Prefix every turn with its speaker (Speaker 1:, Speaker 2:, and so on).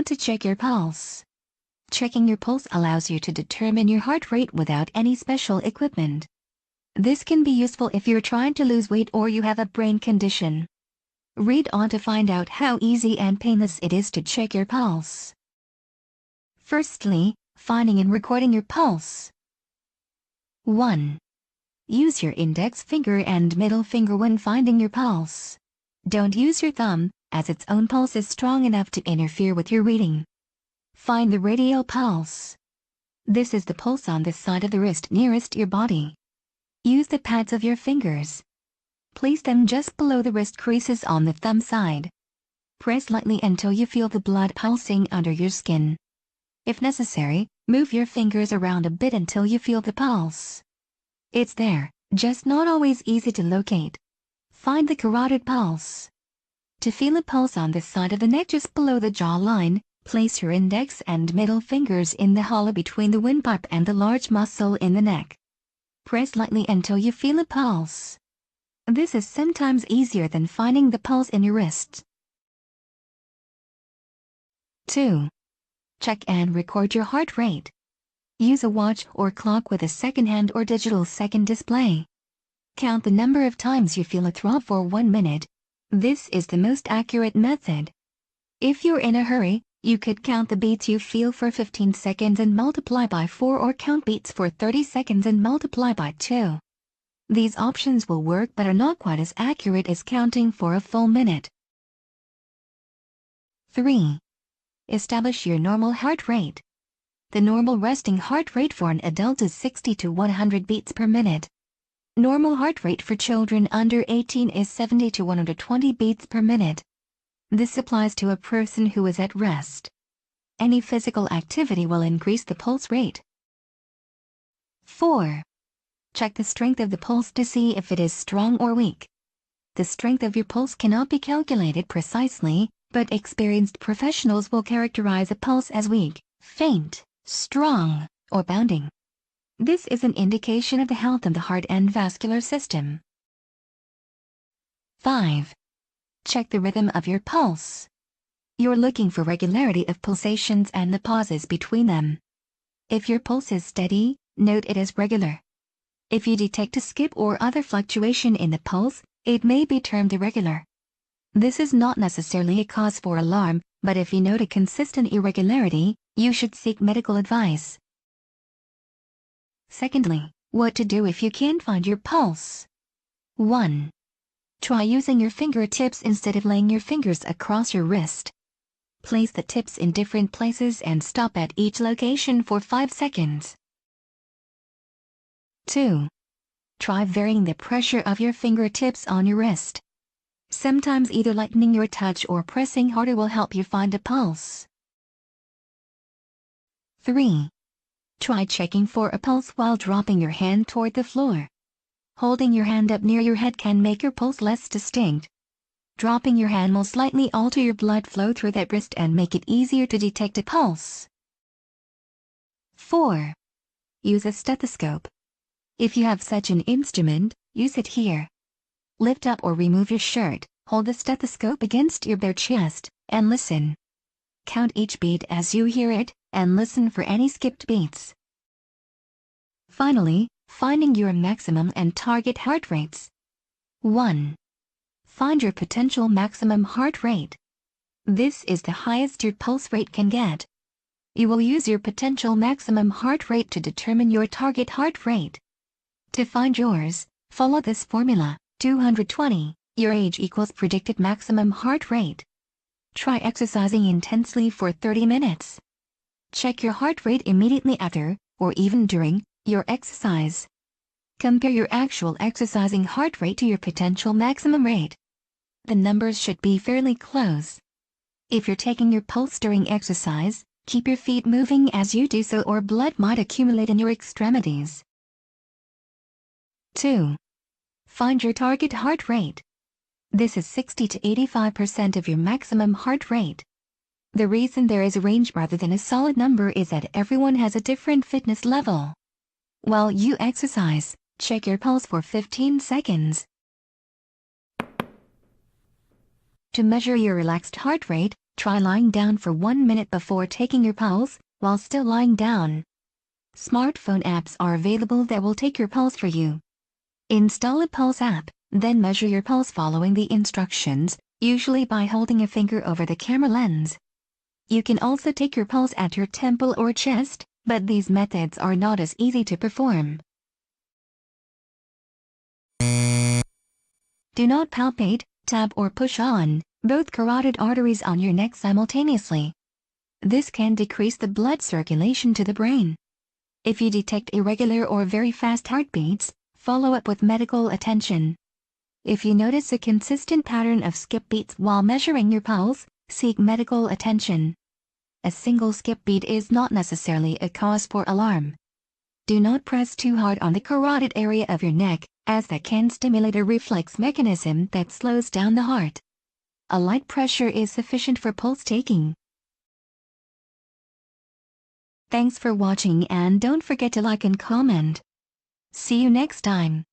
Speaker 1: How to check your pulse. Checking your pulse allows you to determine your heart rate without any special equipment. This can be useful if you're trying to lose weight or you have a brain condition. Read on to find out how easy and painless it is to check your pulse. Firstly, finding and recording your pulse. 1. Use your index finger and middle finger when finding your pulse. Don't use your thumb, as its own pulse is strong enough to interfere with your reading. Find the radial pulse. This is the pulse on the side of the wrist nearest your body. Use the pads of your fingers. Place them just below the wrist creases on the thumb side. Press lightly until you feel the blood pulsing under your skin. If necessary, move your fingers around a bit until you feel the pulse. It's there, just not always easy to locate. Find the carotid pulse. To feel a pulse on the side of the neck just below the jawline, place your index and middle fingers in the hollow between the windpipe and the large muscle in the neck. Press lightly until you feel a pulse. This is sometimes easier than finding the pulse in your wrist. 2. Check and record your heart rate. Use a watch or clock with a second-hand or digital second display. Count the number of times you feel a throb for 1 minute. This is the most accurate method. If you're in a hurry, you could count the beats you feel for 15 seconds and multiply by 4, or count beats for 30 seconds and multiply by 2. These options will work but are not quite as accurate as counting for a full minute. 3. Establish your normal heart rate. The normal resting heart rate for an adult is 60 to 100 beats per minute. Normal heart rate for children under 18 is 70 to 120 beats per minute. This applies to a person who is at rest. Any physical activity will increase the pulse rate. 4. Check the strength of the pulse to see if it is strong or weak. The strength of your pulse cannot be calculated precisely, but experienced professionals will characterize a pulse as weak, faint, strong, or bounding. This is an indication of the health of the heart and vascular system. 5. Check the rhythm of your pulse. You're looking for regularity of pulsations and the pauses between them. If your pulse is steady, note it as regular. If you detect a skip or other fluctuation in the pulse, it may be termed irregular. This is not necessarily a cause for alarm, but if you note a consistent irregularity, you should seek medical advice. Secondly, what to do if you can't find your pulse. 1. Try using your fingertips instead of laying your fingers across your wrist. Place the tips in different places and stop at each location for 5 seconds. 2. Try varying the pressure of your fingertips on your wrist. Sometimes either lightening your touch or pressing harder will help you find a pulse. 3. Try checking for a pulse while dropping your hand toward the floor. Holding your hand up near your head can make your pulse less distinct. Dropping your hand will slightly alter your blood flow through that wrist and make it easier to detect a pulse. 4. Use a stethoscope. If you have such an instrument, use it here. Lift up or remove your shirt, hold the stethoscope against your bare chest, and listen. Count each beat as you hear it, and listen for any skipped beats. Finally, finding your maximum and target heart rates. 1. Find your potential maximum heart rate. This is the highest your pulse rate can get. You will use your potential maximum heart rate to determine your target heart rate. To find yours, follow this formula: 220, your age equals predicted maximum heart rate. Try exercising intensely for 30 minutes. Check your heart rate immediately after, or even during, your exercise. Compare your actual exercising heart rate to your potential maximum rate. The numbers should be fairly close. If you're taking your pulse during exercise, keep your feet moving as you do so, or blood might accumulate in your extremities. 2. Find your target heart rate. This is 60 to 85% of your maximum heart rate. The reason there is a range rather than a solid number is that everyone has a different fitness level. While you exercise, check your pulse for 15 seconds. To measure your relaxed heart rate, Try lying down for 1 minute before taking your pulse, while still lying down. Smartphone apps are available that will take your pulse for you. Install a pulse app, then measure your pulse following the instructions, usually by holding a finger over the camera lens. You can also take your pulse at your temple or chest, but these methods are not as easy to perform. Do not palpate, tap or push on both carotid arteries on your neck simultaneously. This can decrease the blood circulation to the brain. If you detect irregular or very fast heartbeats, follow up with medical attention. If you notice a consistent pattern of skip beats while measuring your pulse, seek medical attention. A single skip beat is not necessarily a cause for alarm. Do not press too hard on the carotid area of your neck, as that can stimulate a reflex mechanism that slows down the heart. A light pressure is sufficient for pulse taking. Thanks for watching and don't forget to like and comment. See you next time.